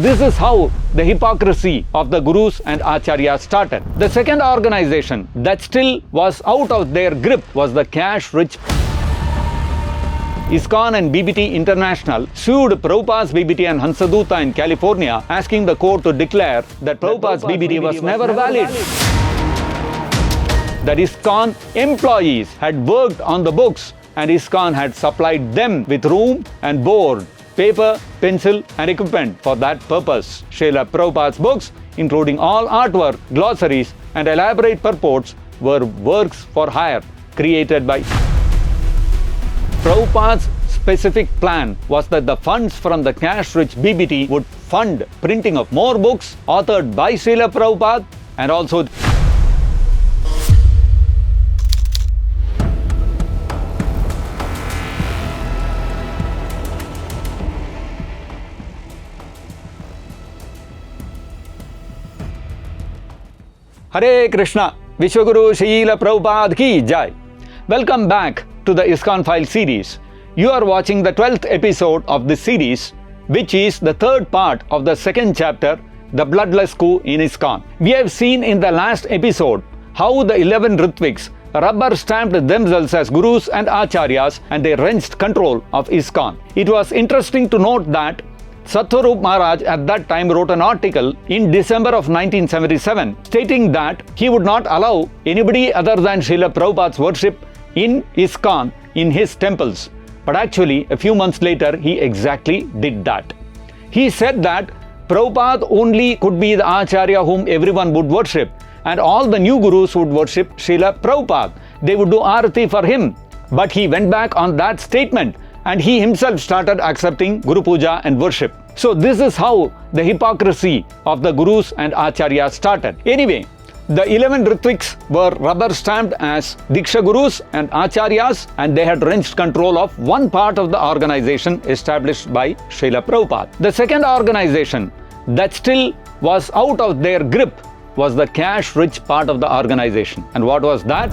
This is how the hypocrisy of the gurus and acharyas started. The second organization that still was out of their grip was the cash-rich ISKCON and BBT International sued Prabhupada's BBT and Hansaduta in California, asking the court to declare that Prabhupada's BBT was never valid. That ISKCON employees had worked on the books and ISKCON had supplied them with room and board, paper, pencil and equipment for that purpose. Srila Prabhupada's books, including all artwork, glossaries and elaborate purports, were works for hire created by Prabhupada's specific plan was that the funds from the cash-rich BBT would fund printing of more books authored by Srila Prabhupada and also Hare Krishna, Vishwaguru Srila Prabhupada ki Jai. Welcome back to the ISKCON Files series. You are watching the 12th episode of this series, which is the third part of the second chapter, the Bloodless Coup in ISKCON. We have seen in the last episode how the 11 Ritviks rubber-stamped themselves as gurus and acharyas and they wrenched control of ISKCON. It was interesting to note that Sattvarup Maharaj at that time wrote an article in December of 1977 stating that he would not allow anybody other than Srila Prabhupada's worship in ISKCON in his temples. But actually, a few months later, he exactly did that. He said that Prabhupada only could be the Acharya whom everyone would worship, and all the new gurus would worship Srila Prabhupada. They would do arati for him. But he went back on that statement and he himself started accepting Guru Puja and worship. So this is how the hypocrisy of the gurus and acharyas started. Anyway, the 11 Ritviks were rubber-stamped as Diksha Gurus and Acharyas, and they had wrenched control of one part of the organization established by Srila Prabhupada. The second organization that still was out of their grip was the cash-rich part of the organization. And what was that?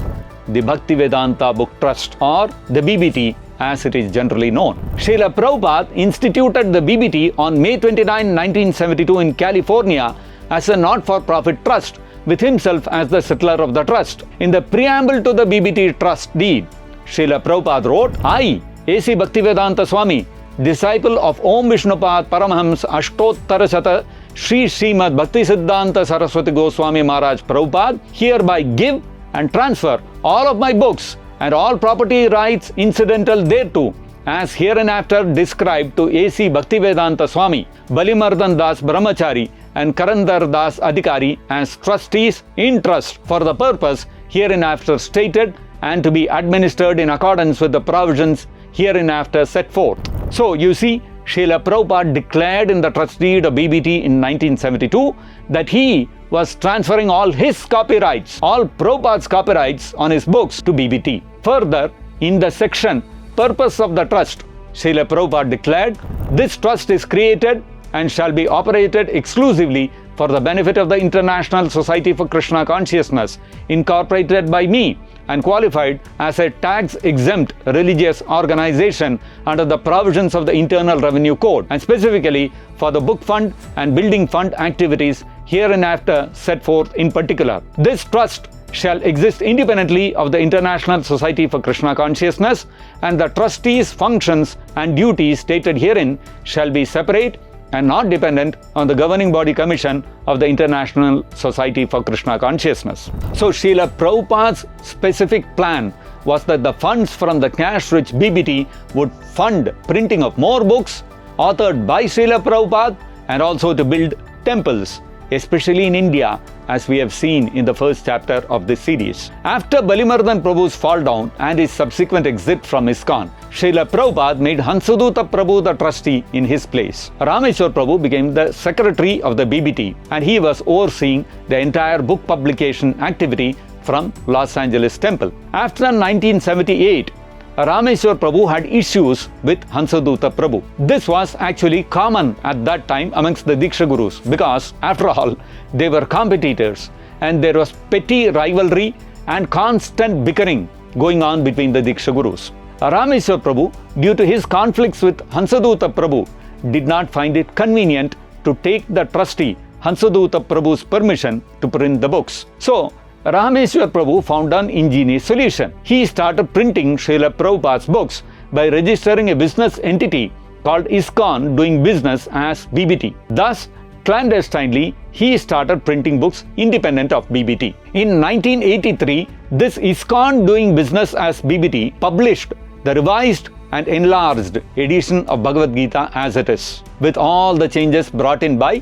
The Bhaktivedanta Book Trust, or the BBT as it is generally known. Srila Prabhupada instituted the BBT on May 29, 1972 in California as a not-for-profit trust, with himself as the settler of the trust. In the preamble to the BBT trust deed, Srila Prabhupada wrote, I, A.C. Bhaktivedanta Swami, disciple of Om Vishnupad Paramahams Ashtottarashata Sri Srimad Bhaktisiddhanta Saraswati Goswami Maharaj Prabhupada, hereby give and transfer all of my books and all property rights incidental thereto, as hereinafter described to A.C. Bhaktivedanta Swami, Balimardan Das Brahmachari and Karandar Das Adhikari as trustees in trust for the purpose hereinafter stated and to be administered in accordance with the provisions hereinafter set forth. So you see, Srila Prabhupada declared in the trust deed of BBT in 1972 that he was transferring all his copyrights, all Prabhupada's copyrights on his books to BBT. Further, in the section Purpose of the Trust, Srila Prabhupada declared, this trust is created and shall be operated exclusively for the benefit of the International Society for Krishna Consciousness, incorporated by me and qualified as a tax-exempt religious organization under the provisions of the Internal Revenue Code, and specifically for the book fund and building fund activities hereinafter set forth in particular. This trust shall exist independently of the International Society for Krishna Consciousness, and the trustees' functions and duties stated herein shall be separate and not dependent on the governing body commission of the International Society for Krishna Consciousness. So Srila Prabhupada's specific plan was that the funds from the cash-rich BBT would fund printing of more books authored by Srila Prabhupada and also to build temples, especially in India, as we have seen in the first chapter of this series. After Balimardan Prabhu's fall down and his subsequent exit from ISKCON, Srila Prabhupada made Hansaduta Prabhu the trustee in his place. Rameshwar Prabhu became the secretary of the BBT, and he was overseeing the entire book publication activity from Los Angeles Temple. After 1978, Rameshwar Prabhu had issues with Hansaduta Prabhu. This was actually common at that time amongst the Diksha Gurus because, after all, they were competitors and there was petty rivalry and constant bickering going on between the Diksha Gurus. Rameshwar Prabhu, due to his conflicts with Hansaduta Prabhu, did not find it convenient to take the trustee Hansaduta Prabhu's permission to print the books. So, Rameshwar Prabhu found an ingenious solution. He started printing Srila Prabhupada's books by registering a business entity called ISKCON doing business as BBT. Thus, clandestinely, he started printing books independent of BBT. In 1983, this ISKCON doing business as BBT published the revised and enlarged edition of Bhagavad Gita as it is, with all the changes brought in by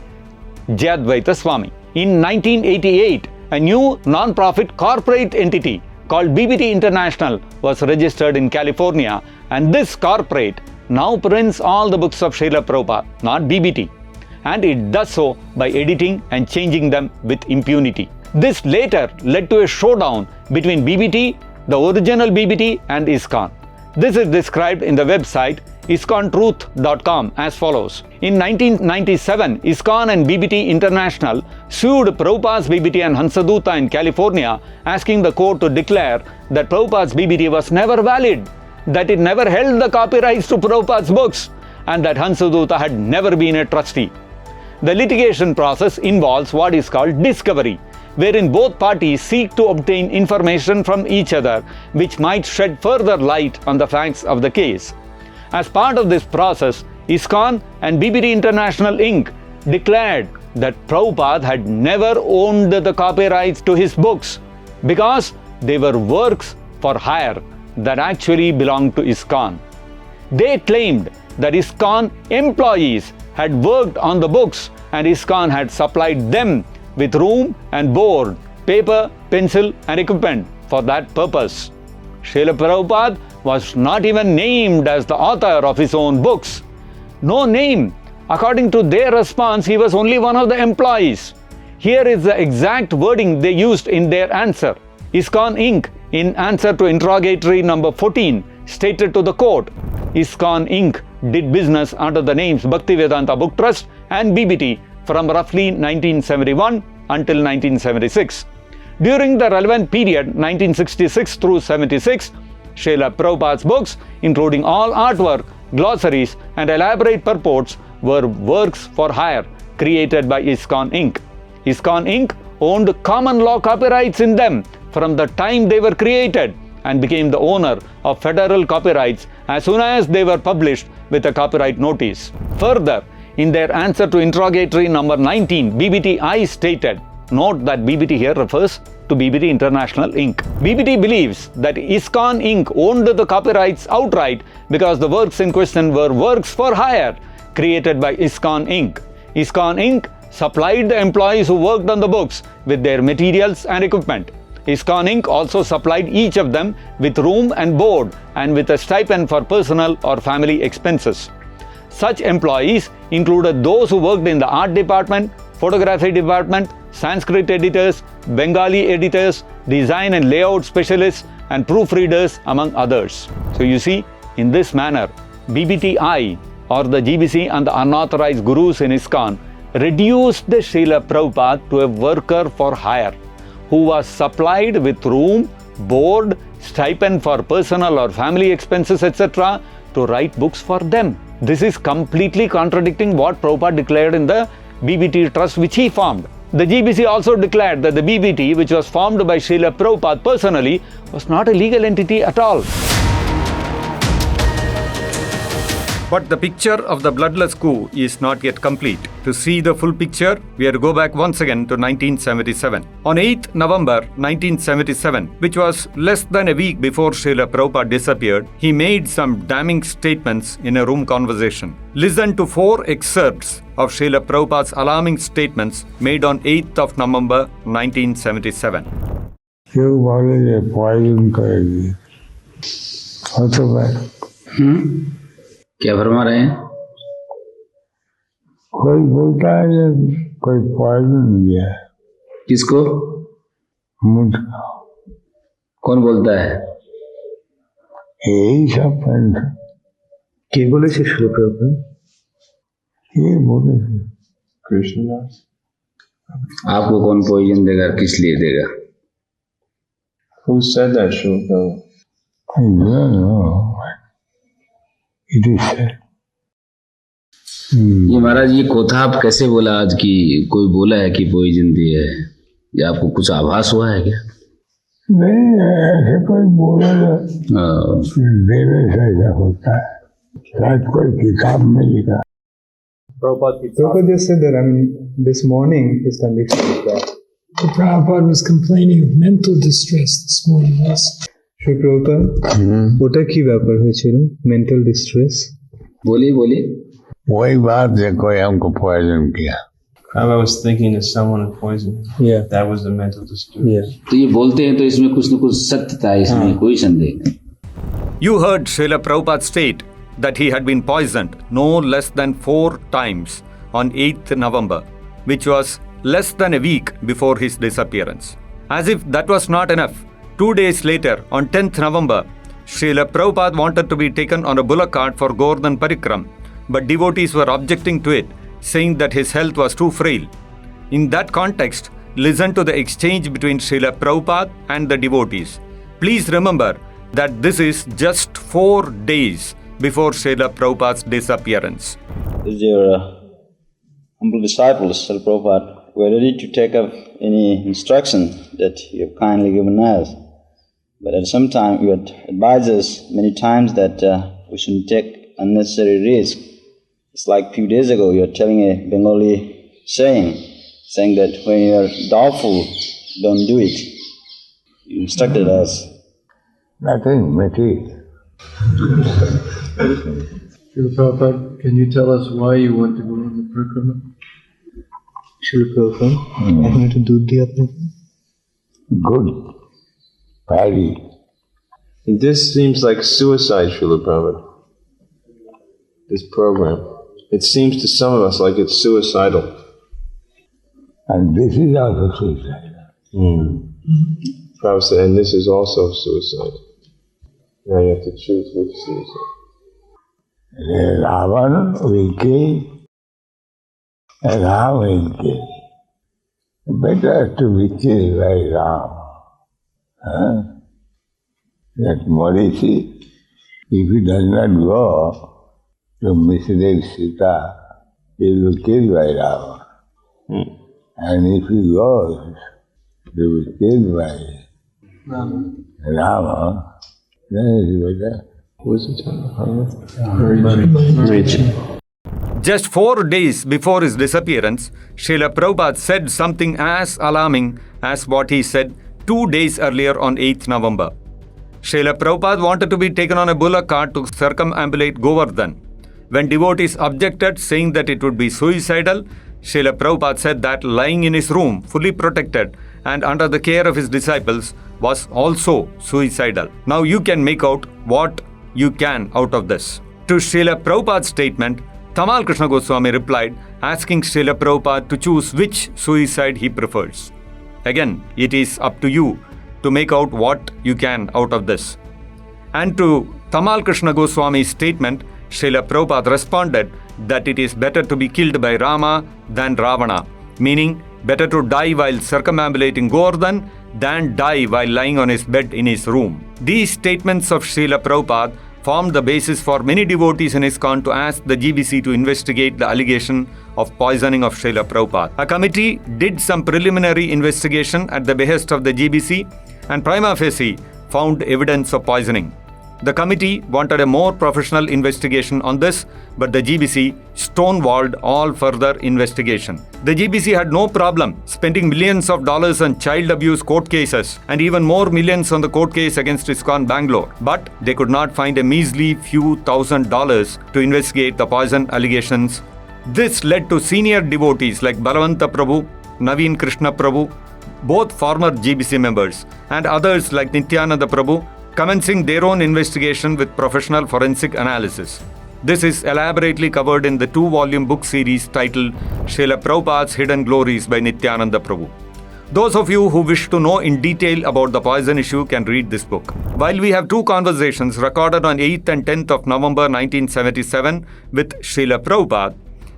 Ch-2-Ep-3 Swami. In 1988, a new non-profit corporate entity called BBT International was registered in California, and this corporate now prints all the books of Srila Prabhupada, not BBT. And it does so by editing and changing them with impunity. This later led to a showdown between BBT, the original BBT, and ISKCON. This is described in the website ISKCONtruth.com as follows. In 1997, ISKCON and BBT International sued Prabhupada's BBT and Hansaduta in California, asking the court to declare that Prabhupada's BBT was never valid, that it never held the copyrights to Prabhupada's books, and that Hansaduta had never been a trustee. The litigation process involves what is called discovery, wherein both parties seek to obtain information from each other which might shed further light on the facts of the case. As part of this process, ISKCON and BBT International Inc. declared that Prabhupada had never owned the copyrights to his books because they were works for hire that actually belonged to ISKCON. They claimed that ISKCON employees had worked on the books and ISKCON had supplied them with room and board, paper, pencil and equipment for that purpose. Srila Prabhupada was not even named as the author of his own books. No name. According to their response, he was only one of the employees. Here is the exact wording they used in their answer. ISKCON Inc. in answer to interrogatory number 14 stated to the court, ISKCON Inc. did business under the names Bhaktivedanta Book Trust and BBT from roughly 1971 until 1976. During the relevant period 1966 through 76, Srila Prabhupada's books, including all artwork, glossaries and elaborate purports, were works for hire created by ISKCON Inc. ISKCON Inc. owned common law copyrights in them from the time they were created and became the owner of federal copyrights as soon as they were published with a copyright notice. Further, in their answer to interrogatory number 19, BBTI stated, note that BBT here refers to BBT International Inc. BBT believes that ISKCON Inc. owned the copyrights outright because the works in question were works for hire created by ISKCON Inc. ISKCON Inc. supplied the employees who worked on the books with their materials and equipment. ISKCON Inc. also supplied each of them with room and board and with a stipend for personal or family expenses. Such employees included those who worked in the art department, photography department, Sanskrit editors, Bengali editors, design and layout specialists, and proofreaders, among others. So you see, in this manner, BBTI or the GBC and the unauthorized gurus in ISKCON reduced the Srila Prabhupada to a worker for hire who was supplied with room, board, stipend for personal or family expenses, etc. to write books for them. This is completely contradicting what Prabhupada declared in the BBT trust which he formed. The GBC also declared that the BBT, which was formed by Srila Prabhupada personally, was not a legal entity at all. But the picture of the bloodless coup is not yet complete. To see the full picture, we have to go back once again to 1977. On 8th November 1977, which was less than a week before Srila Prabhupada disappeared, he made some damning statements in a room conversation. Listen to 4 excerpts of Srila Prabhupada's alarming statements made on 8th of November 1977. You wanted a poison crazy. What's the matter? क्या फरमा रहे हैं? कोई बोलता है कोई poison दिया है। किसको? मुझको। कौन बोलता है? यही सब फ्रेंड। क्या बोले से श्री प्रभुपाद? ये बोले थे कृष्णदास। आपको कौन पॉइजन देगा, किस लिए देगा? Who said that, Shri Prabhupada? I don't know. It is said. ये महाराज ये कोथा आप कैसे बोला आज की कोई बोला है कि पॉइजन दिया है या आपको कुछ आभास हुआ है क्या? नहीं, ऐसे कोई बोला देवे से ऐसा होता है, शायद कोई किताब में लिखा। Prabhupada just said that, this morning his condition was bad. The Prabhupada was complaining of mental distress this morning, yes. Shri Prabhupada, ওটা কি ব্যাপার হয়েছিল? Mental distress? बोलिए वही बात है, कोई हमको पॉइजन किया। I was thinking that someone had poisoned him. Yeah. That was the mental distress. Yeah. तो ये बोलते हैं तो इसमें कुछ न कुछ सत्यता है, इसमें कोई संदेह नहीं। You heard Srila Prabhupada state that he had been poisoned no less than 4 times on 8th November, which was less than a week before his disappearance. As if that was not enough, 2 days later, on 10th November, Srila Prabhupada wanted to be taken on a bullock cart for Govardhan Parikram, but devotees were objecting to it, saying that his health was too frail. In that context, listen to the exchange between Srila Prabhupada and the devotees. Please remember that this is just 4 days before Srila Prabhupada's disappearance. Is your humble disciples, Srila Prabhupada, were ready to take up any instruction that you have kindly given us. But at the same time, you had advised us many times that we shouldn't take unnecessary risk. It's like a few days ago, you were telling a Bengali saying that when you are doubtful, don't do it. You instructed us. Nothing material. Srila Prabhupada, can you tell us why you want to go on the parikrama? Shri Prabhupada, I'm going to do the appointment. Good. Paddy. This seems like suicide, Srila Prabhupada. This program. It seems to some of us like it's suicidal. And this is also suicide. Prabhupada said, and this is also suicide. Now you have to choose which suicide. Ravan will kill, and Ram will kill. Better to be killed by Ram. That Marichi, if he does not go to mislead Sita, he will be killed by Rama. And if he goes to be killed by Rama, then it is better. Just 4 days before his disappearance, Srila Prabhupada said something as alarming as what he said 2 days earlier on 8th November. Srila Prabhupada wanted to be taken on a bullock cart to circumambulate Govardhan. When devotees objected, saying that it would be suicidal, Srila Prabhupada said that lying in his room, fully protected and under the care of his disciples, was also suicidal. Now you can make out what you can out of this. To Srila Prabhupada's statement, Tamal Krishna Goswami replied, asking Srila Prabhupada to choose which suicide he prefers. Again, it is up to you to make out what you can out of this. And to Tamal Krishna Goswami's statement, Srila Prabhupada responded that it is better to be killed by Rama than Ravana, meaning better to die while circumambulating Govardhan than die while lying on his bed in his room. These statements of Srila Prabhupada formed the basis for many devotees in ISKCON to ask the GBC to investigate the allegation of poisoning of Srila Prabhupada. A committee did some preliminary investigation at the behest of the GBC and prima facie found evidence of poisoning. The committee wanted a more professional investigation on this, but the GBC stonewalled all further investigation. The GBC had no problem spending millions of dollars on child abuse court cases and even more millions on the court case against ISKCON Bangalore, but they could not find a measly few $1,000s to investigate the poison allegations. This led to senior devotees like Balavanta Prabhu, Naveen Krishna Prabhu, both former GBC members, and others like Nityananda Prabhu, commencing their own investigation with professional forensic analysis. This is elaborately covered in the 2-volume book series titled Srila Prabhupada's Hidden Glories by Nityananda Prabhu. Those of you who wish to know in detail about the poison issue can read this book. While we have 2 conversations recorded on 8th and 10th of November 1977 with Srila Prabhupada,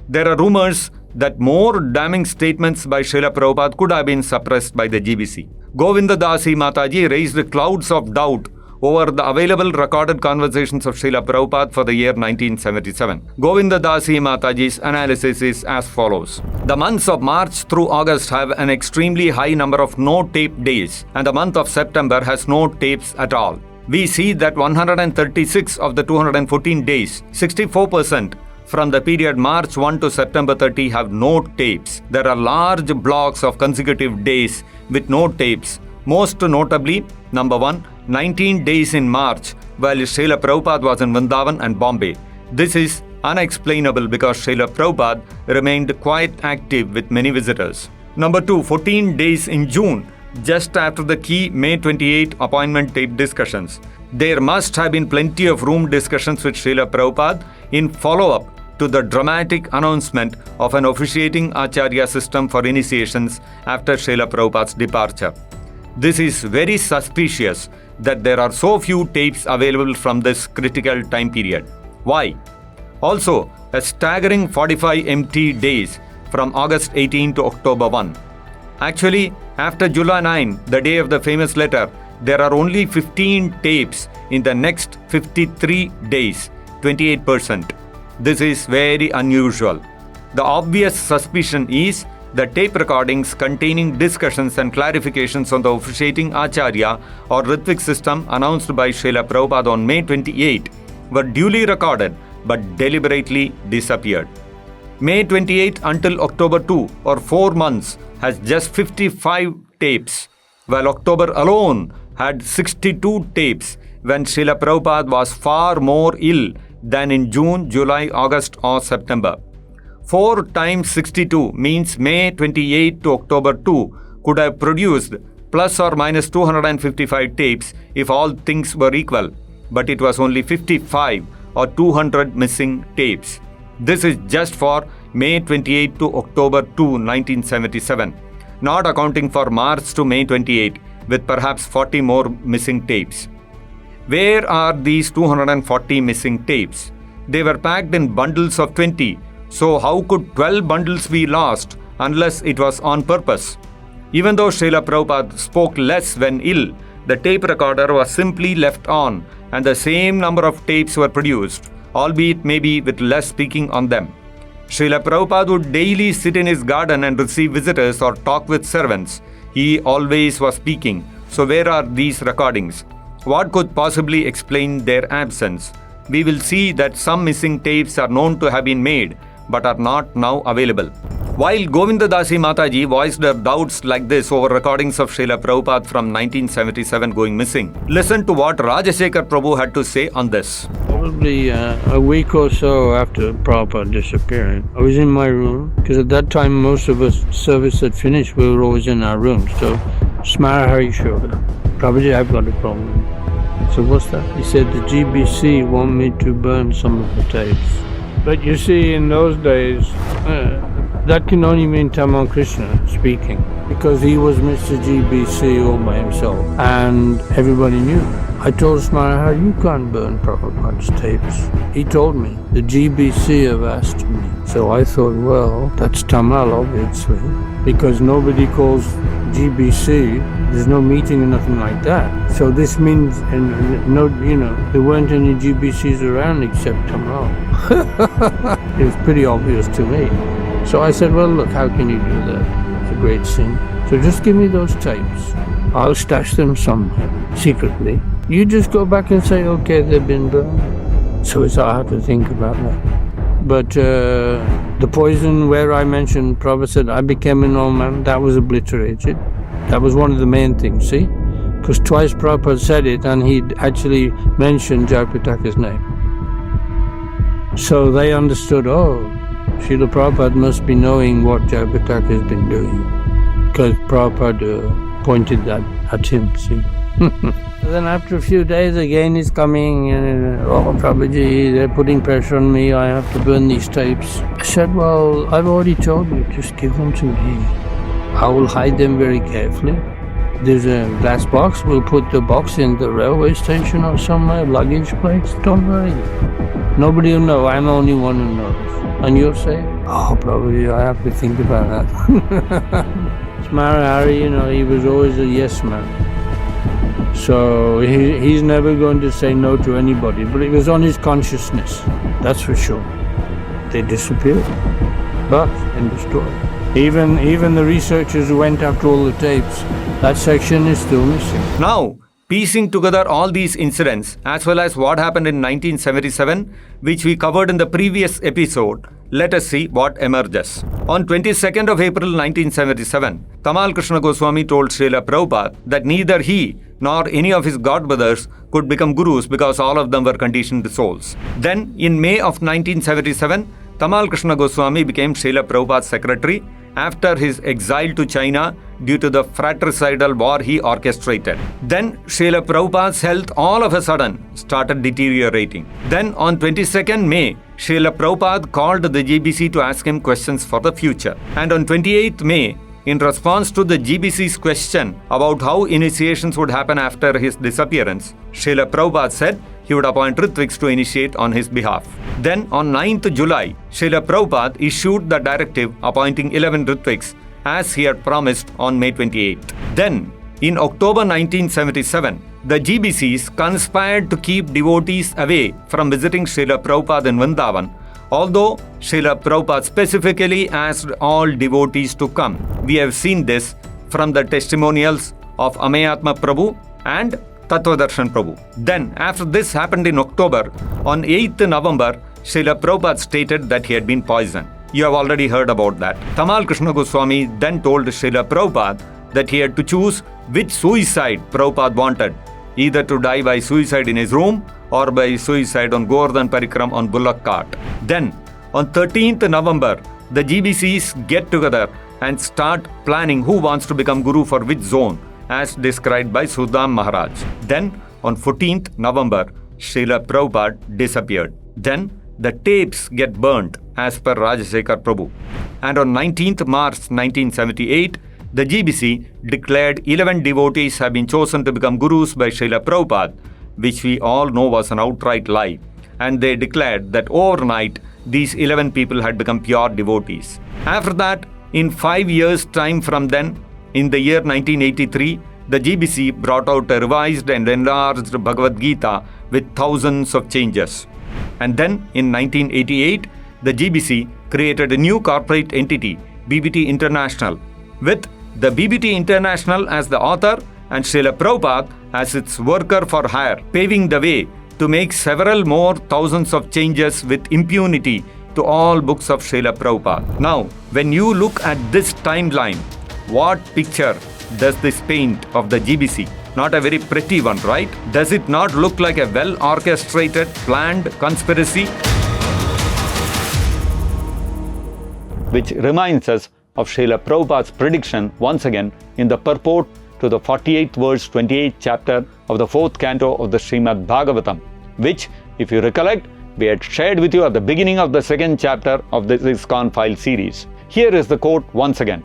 there are rumors that more damning statements by Srila Prabhupada could have been suppressed by the GBC. Govinda Dasi Mataji raised clouds of doubt over the available recorded conversations of Srila Prabhupada for the year 1977. Govinda Dasi Mataji's analysis is as follows. The months of March through August have an extremely high number of no-tape days, and the month of September has no tapes at all. We see that 136 of the 214 days, 64%, from the period March 1 to September 30 have no tapes. There are large blocks of consecutive days with no tapes. Most notably, number 1, 19 days in March, while Srila Prabhupada was in Vrindavan and Bombay. This is unexplainable because Srila Prabhupada remained quite active with many visitors. Number 2, 14 days in June, just after the key May 28 appointment tape discussions. There must have been plenty of room discussions with Srila Prabhupada in follow-up to the dramatic announcement of an officiating Acharya system for initiations after Srila Prabhupada's departure. This is very suspicious that there are so few tapes available from this critical time period. Why? Also, a staggering 45 empty days from August 18 to October 1. Actually, after July 9, the day of the famous letter, there are only 15 tapes in the next 53 days, 28%. This is very unusual. The obvious suspicion is the tape recordings containing discussions and clarifications on the officiating Acharya or Ritvik system announced by Srila Prabhupada on May 28 were duly recorded but deliberately disappeared. May 28 until October 2 or 4 months has just 55 tapes, while October alone had 62 tapes when Srila Prabhupada was far more ill than in June, July, August or September. 4 times 62 means May 28 to October 2 could have produced plus or minus 255 tapes if all things were equal, but it was only 55 or 200 missing tapes. This is just for May 28 to October 2, 1977, not accounting for March to May 28 with perhaps 40 more missing tapes. Where are these 240 missing tapes? They were packed in bundles of 20, so how could 12 bundles be lost unless it was on purpose? Even though Srila Prabhupada spoke less when ill, the tape recorder was simply left on and the same number of tapes were produced, albeit maybe with less speaking on them. Srila Prabhupada would daily sit in his garden and receive visitors or talk with servants. He always was speaking. So where are these recordings? What could possibly explain their absence? We will see that some missing tapes are known to have been made, but are not now available. While Govinda Dasi Mataji voiced her doubts like this over recordings of Srila Prabhupada from 1977 going missing, listen to what Rajasekhar Prabhu had to say on this. Probably a week or so after Prabhupada disappeared, I was in my room, because at that time most of us service had finished, we were always in our rooms. So Smarahari showed up. Prabhuji, I've got a problem. So what's that? He said the GBC want me to burn some of the tapes. But you see, in those days, that can only mean Tamal Krishna speaking, because he was Mr. GBC all by himself, and everybody knew. I told Smarahari, you can't burn Prabhupada's tapes. He told me, the GBC have asked me. So I thought, well, that's Tamal, obviously, because nobody calls GBC, there's no meeting or nothing like that. So this means, and no, there weren't any GBCs around except Tamal. It was pretty obvious to me. So I said, well, look, how can you do that? It's a great sin. So just give me those tapes. I'll stash them somewhere, secretly. You just go back and say, okay, they've been burned. So it's hard to think about that. But the poison where I mentioned, Prabhupada said, I became an old man, that was obliterated. That was one of the main things, see? Because twice Prabhupada said it and he'd actually mentioned Jayapataka's name. So they understood, oh, Srila Prabhupada must be knowing what Jayapataka has been doing. Because Prabhupada pointed that at him, see? Then after a few days again he's coming and, oh Prabhuji, they're putting pressure on me, I have to burn these tapes. I said, well, I've already told you, just give them to me. I will hide them very carefully. There's a glass box, we'll put the box in the railway station or somewhere, luggage place, don't worry. Nobody will know, I'm the only one who knows. And you'll say, oh Prabhuji, I have to think about that. Smarahari, he was always a yes man. So he's never going to say no to anybody, but it was on his consciousness, that's for sure. They disappeared, but and destroyed. Even the researchers who went after all the tapes, that section is still missing. Now, piecing together all these incidents as well as what happened in 1977, which we covered in the previous episode, let us see what emerges. On 22nd of April 1977, Tamal Krishna Goswami told Srila Prabhupada that neither he nor any of his godbrothers could become gurus because all of them were conditioned souls. Then, in May of 1977, Tamal Krishna Goswami became Srila Prabhupada's secretary after his exile to China due to the fratricidal war he orchestrated. Then Srila Prabhupada's health all of a sudden started deteriorating. Then on 22nd May, Srila Prabhupada called the GBC to ask him questions for the future. And on 28th May, in response to the GBC's question about how initiations would happen after his disappearance, Srila Prabhupada said he would appoint Ritviks to initiate on his behalf. Then on 9th July, Srila Prabhupada issued the directive appointing 11 Ritviks as he had promised on May 28th. Then, in October 1977, the GBCs conspired to keep devotees away from visiting Srila Prabhupada in Vrindavan, although Srila Prabhupada specifically asked all devotees to come. We have seen this from the testimonials of Amayatma Prabhu and Tattvadarshan Prabhu. Then, after this happened in October, on 8th November, Srila Prabhupada stated that he had been poisoned. You have already heard about that. Tamal Krishna Goswami then told Srila Prabhupada that he had to choose which suicide Prabhupada wanted, either to die by suicide in his room or by suicide on Govardhan Parikram on bullock cart. Then, on 13th November, the GBCs get together and start planning who wants to become guru for which zone, as described by Sudam Maharaj. Then, on 14th November, Srila Prabhupada disappeared. Then, the tapes get burnt as per Rajasekhar Prabhu. And on 19th March 1978, the GBC declared 11 devotees have been chosen to become gurus by Srila Prabhupada, which we all know was an outright lie. And they declared that overnight, these 11 people had become pure devotees. After that, in 5 years' time from then, in the year 1983, the GBC brought out a revised and enlarged Bhagavad Gita with thousands of changes. And then, in 1988, the GBC created a new corporate entity, BBT International, with the BBT International as the author and Srila Prabhupada as its worker for hire, paving the way to make several more thousands of changes with impunity to all books of Srila Prabhupada. Now, when you look at this timeline, what picture does this paint of the GBC? Not a very pretty one, right? Does it not look like a well-orchestrated, planned conspiracy? Which reminds us of Srila Prabhupada's prediction once again in the purport to the 48th verse 28th chapter of the 4th canto of the Srimad Bhagavatam, which, if you recollect, we had shared with you at the beginning of the 2nd chapter of this ISKCON Files series. Here is the quote once again.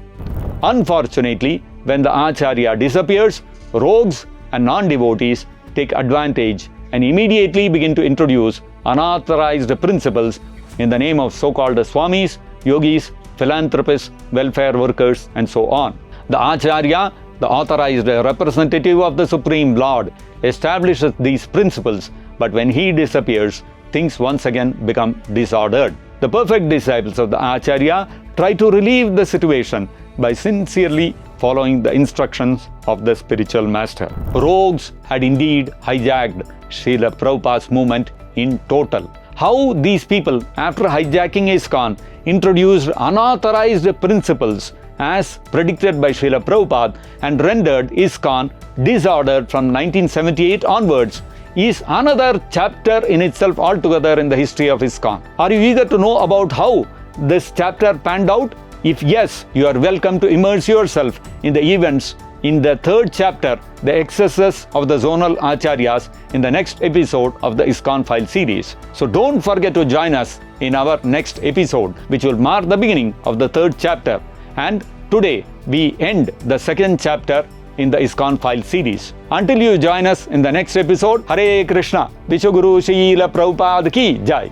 Unfortunately, when the Acharya disappears, rogues and non-devotees take advantage and immediately begin to introduce unauthorized principles in the name of so-called Swamis, yogis, philanthropists, welfare workers, and so on. The Acharya, the authorized representative of the Supreme Lord, establishes these principles, but when he disappears, things once again become disordered. The perfect disciples of the Acharya try to relieve the situation by sincerely following the instructions of the spiritual master. Rogues had indeed hijacked Srila Prabhupada's movement in total. How these people, after hijacking ISKCON, introduced unauthorized principles as predicted by Srila Prabhupada and rendered ISKCON disordered from 1978 onwards is another chapter in itself altogether in the history of ISKCON. Are you eager to know about how this chapter panned out? If yes, you are welcome to immerse yourself in the events in the 3rd chapter, the excesses of the zonal acharyas, in the next episode of the ISKCON Files series. So don't forget to join us in our next episode, which will mark the beginning of the 3rd chapter. And today we end the 2nd chapter in the ISKCON Files series. Until you join us in the next episode, Hare Krishna, Vishwaguru Srila Prabhupada ki Jai.